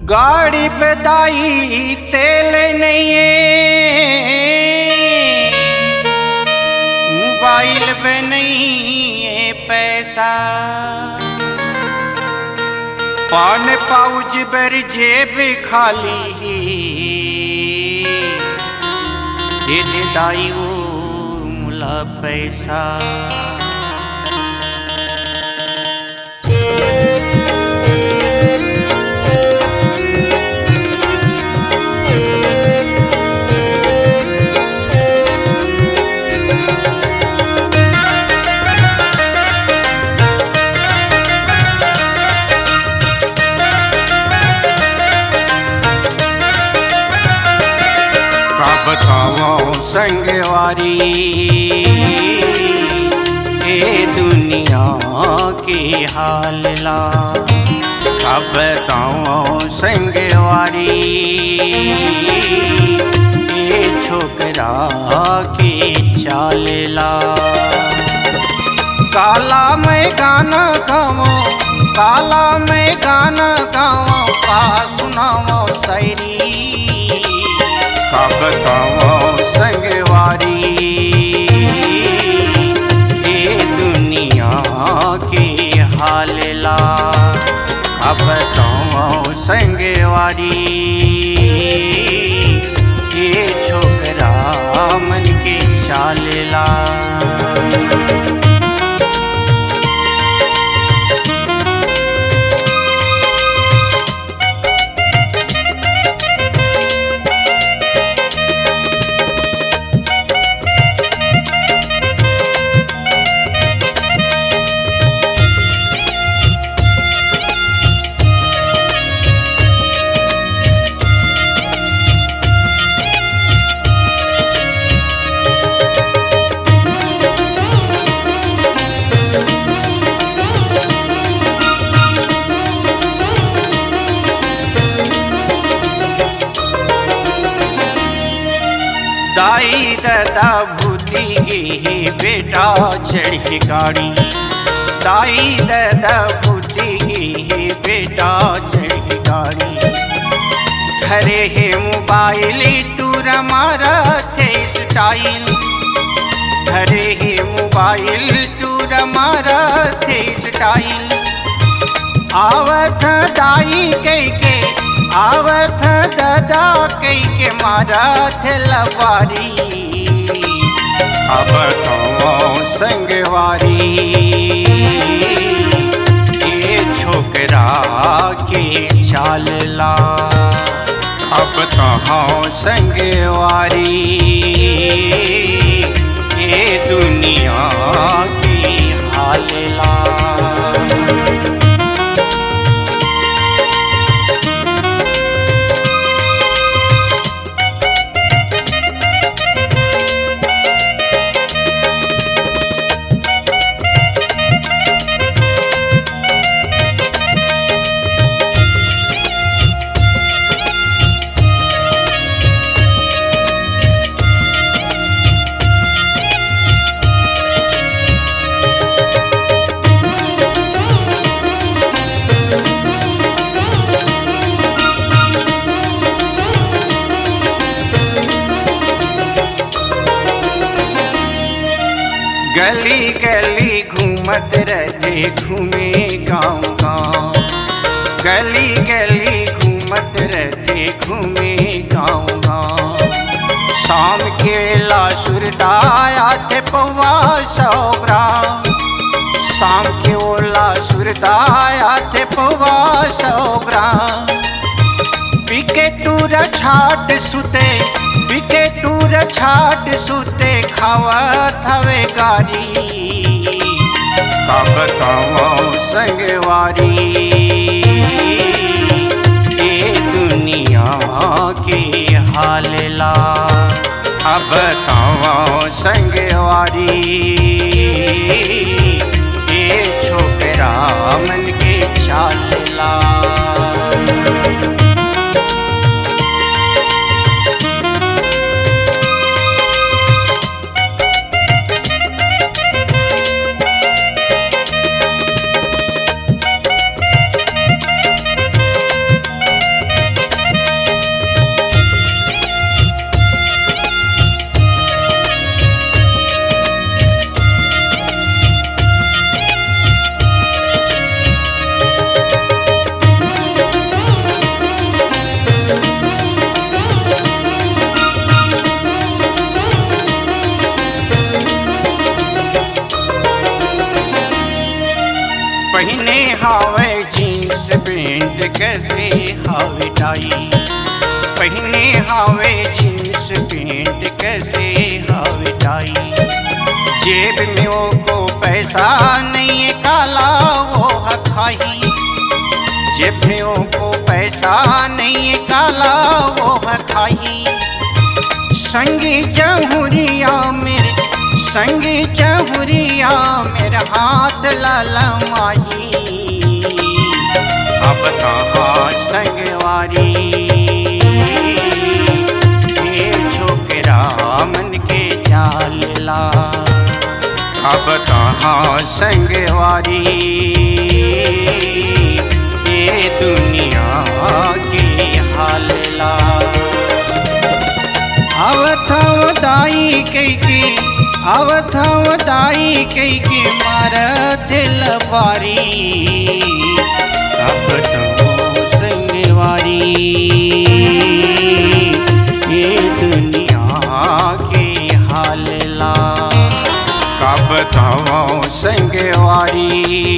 गाड़ी पे दाई तेल नहीं है, मोबाइल पे नहीं है पैसा, पान पाउच पर जेब खाली है, दे दे दाई वो मुला पैसा। बताओ संगवारी ए दुनिया के हाल ला, अब बताओ संगवारी ए छोकरा के चाल ला। काला मैं गाना गावो, काला मैं गाना गावो, का सुनावो शायरी, का बताओ संगवारी ए दुनिया के हाल ला, का बताओ संगवारी ए छोकरा मन के चाल ला। दाई दादा भूती गे बेटा चढ़ के गाड़ी, दाई दादा भूती गे बेटा चढ़ के गाड़ी, घरे है मोबाइल टूर मारा थे स्टाइल, घरे है मोबाइल टूर मारा थे स्टाइल, आवत दाई कह के आवत दादा कह के मारा थे लबारी, अब तो संगवारी ये छोकरा के चाल ला, अब तो संगवारी ये दुनिया की हाल ला। गली गली घूमत रहे घूमे गाँव गाँव, गली गली घूमत रहते घूमे गाँव गाँव, शाम के वेला सुरदाया थे पौवा 100 ग्राम, शाम के ओला सुरदाया थे पौवा 100 ग्राम, बिके टूर छाट सुते, बिके टूर छाट सुते खावत हवे गारी, का बताओ संगवारी ए दुनिया के हाल ला, अब बताओ संगवारी ए छोकरा मन के चाल ला। पहने हावे जीन्स पेंट कैसे हावे टाई, पहने हावे जीन्स पेंट कैसे हावे टाई। जेब में वो को पैसा नहीं है काला वो हखाई, जेब में वो को पैसा नहीं है काला वो हखाई। संगी जहुरिया मेरे, संगी जहुरिया मेरा हाथ लाला माही। अब कहाँ संगवारी ये छोकरा मन के चालेला, अब कहाँ संगवारी ये दुनिया की हालेला। अवथव दाई कई, अवथव दाई कई मार दिल बारी। अब तो संगवारी ये दुनिया की हालेला, कब तो संगवारी